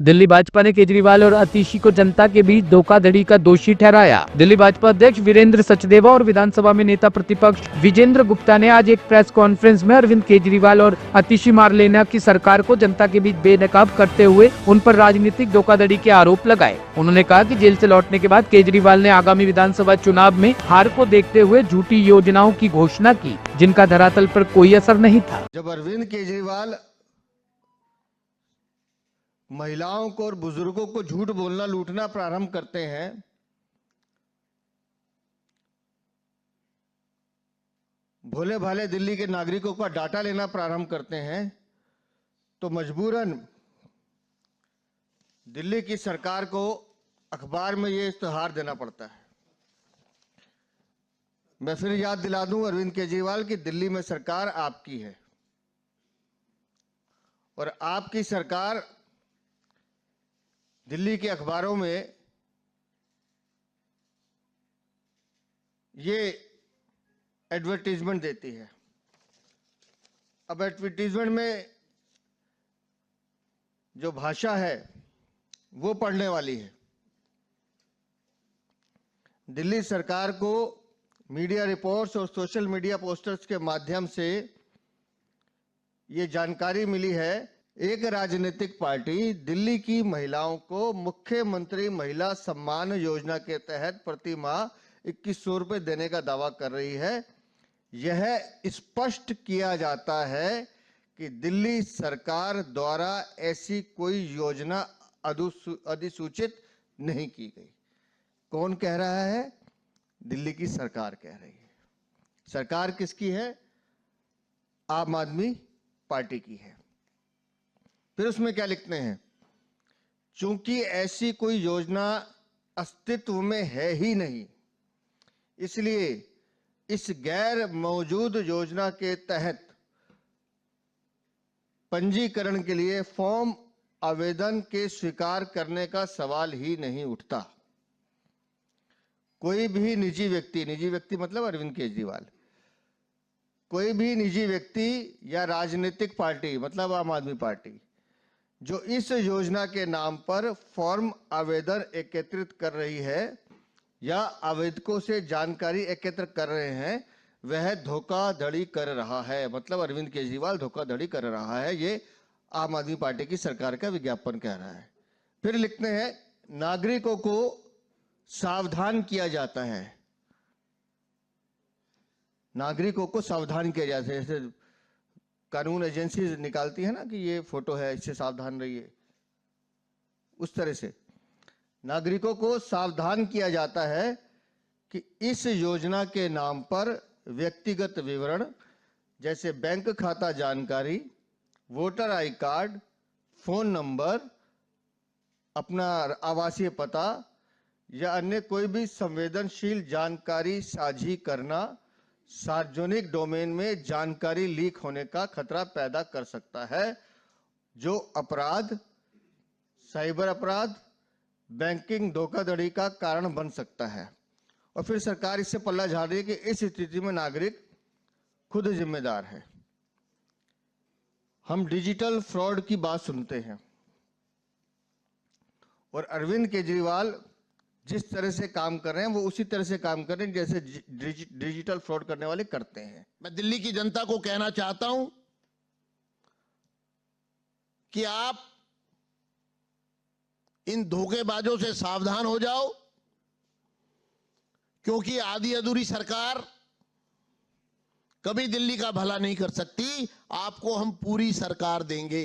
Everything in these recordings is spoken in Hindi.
दिल्ली भाजपा ने केजरीवाल और आतिशी को जनता के बीच धोखाधड़ी का दोषी ठहराया। दिल्ली भाजपा अध्यक्ष वीरेंद्र सचदेवा और विधानसभा में नेता प्रतिपक्ष विजेंद्र गुप्ता ने आज एक प्रेस कॉन्फ्रेंस में अरविंद केजरीवाल और आतिशी मार्लेना की सरकार को जनता के बीच बेनकाब करते हुए उन पर राजनीतिक धोखाधड़ी के आरोप लगाए। उन्होंने कहा कि जेल से लौटने के बाद केजरीवाल ने आगामी विधानसभा चुनाव में हार को देखते हुए झूठी योजनाओं की घोषणा की, जिनका धरातल पर कोई असर नहीं था। जब अरविंद केजरीवाल महिलाओं को और बुजुर्गों को झूठ बोलना, लूटना प्रारंभ करते हैं, भोले भाले दिल्ली के नागरिकों का डाटा लेना प्रारंभ करते हैं, तो मजबूरन दिल्ली की सरकार को अखबार में ये इश्तेहार देना पड़ता है। मैं फिर याद दिला दूं अरविंद केजरीवाल की दिल्ली में सरकार आपकी है और आपकी सरकार दिल्ली के अखबारों में ये एडवर्टीजमेंट देती है। अब एडवर्टीजमेंट में जो भाषा है वो पढ़ने वाली है। दिल्ली सरकार को मीडिया रिपोर्ट्स और सोशल मीडिया पोस्टर्स के माध्यम से ये जानकारी मिली है, एक राजनीतिक पार्टी दिल्ली की महिलाओं को मुख्यमंत्री महिला सम्मान योजना के तहत प्रति माह 2100 रुपए देने का दावा कर रही है। यह स्पष्ट किया जाता है कि दिल्ली सरकार द्वारा ऐसी कोई योजना अधिसूचित नहीं की गई। कौन कह रहा है? दिल्ली की सरकार कह रही है। सरकार किसकी है? आम आदमी पार्टी की है। फिर उसमें क्या लिखते हैं? चूंकि ऐसी कोई योजना अस्तित्व में है ही नहीं, इसलिए इस गैर मौजूद योजना के तहत पंजीकरण के लिए फॉर्म आवेदन के स्वीकार करने का सवाल ही नहीं उठता। कोई भी निजी व्यक्ति मतलब अरविंद केजरीवाल, कोई भी निजी व्यक्ति या राजनीतिक पार्टी मतलब आम आदमी पार्टी जो इस योजना के नाम पर फॉर्म आवेदन एकत्रित कर रही है या आवेदकों से जानकारी एकत्र कर रहे हैं, वह धोखाधड़ी कर रहा है। मतलब अरविंद केजरीवाल धोखाधड़ी कर रहा है, ये आम आदमी पार्टी की सरकार का विज्ञापन कह रहा है। फिर लिखते हैं नागरिकों को सावधान किया जाता है। नागरिकों को सावधान किया जाता है, जैसे कानून एजेंसी निकालती है ना कि ये फोटो है, इससे सावधान रहिए, उस तरह से नागरिकों को सावधान किया जाता है कि इस योजना के नाम पर व्यक्तिगत विवरण जैसे बैंक खाता जानकारी, voter I card, phone number, अपना आवासीय पता या अन्य कोई भी संवेदनशील जानकारी साझी करना सार्वजनिक डोमेन में जानकारी लीक होने का खतरा पैदा कर सकता है, जो अपराध, साइबर अपराध, बैंकिंग धोखाधड़ी का कारण बन सकता है। और फिर सरकार इससे पल्ला झाड़ रही है कि इस स्थिति में नागरिक खुद जिम्मेदार है। हम डिजिटल फ्रॉड की बात सुनते हैं और अरविंद केजरीवाल जिस तरह से काम कर रहे हैं वो उसी तरह से काम कर रहे हैं जैसे डिजिटल फ्रॉड करने वाले करते हैं। मैं दिल्ली की जनता को कहना चाहता हूं कि आप इन धोखेबाजों से सावधान हो जाओ, क्योंकि आधी अधूरी सरकार कभी दिल्ली का भला नहीं कर सकती। आपको हम पूरी सरकार देंगे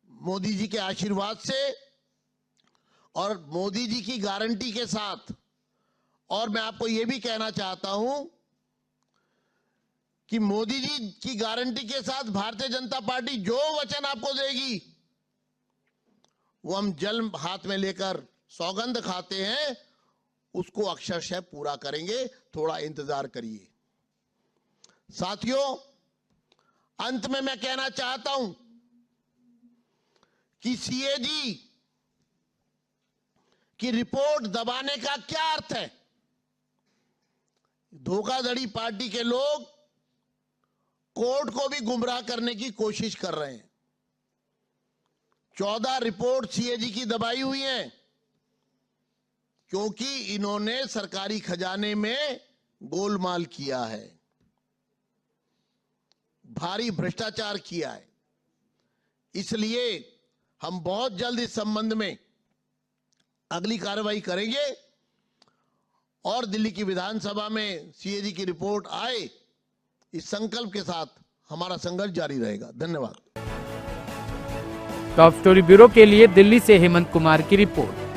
मोदी जी के आशीर्वाद से और मोदी जी की गारंटी के साथ। और मैं आपको यह भी कहना चाहता हूं कि मोदी जी की गारंटी के साथ भारतीय जनता पार्टी जो वचन आपको देगी वो हम जल हाथ में लेकर सौगंध खाते हैं, उसको अक्षरशः पूरा करेंगे। थोड़ा इंतजार करिए। साथियों, अंत में मैं कहना चाहता हूं कि सीएजी की रिपोर्ट दबाने का क्या अर्थ है? धोखाधड़ी पार्टी के लोग कोर्ट को भी गुमराह करने की कोशिश कर रहे हैं। 14 रिपोर्ट सीएजी की दबाई हुई हैं, क्योंकि इन्होंने सरकारी खजाने में गोलमाल किया है, भारी भ्रष्टाचार किया है। इसलिए हम बहुत जल्द इस संबंध में अगली कार्रवाई करेंगे और दिल्ली की विधानसभा में सीएजी की रिपोर्ट आए, इस संकल्प के साथ हमारा संघर्ष जारी रहेगा। धन्यवाद। टॉप स्टोरी ब्यूरो के लिए दिल्ली से हेमंत कुमार की रिपोर्ट।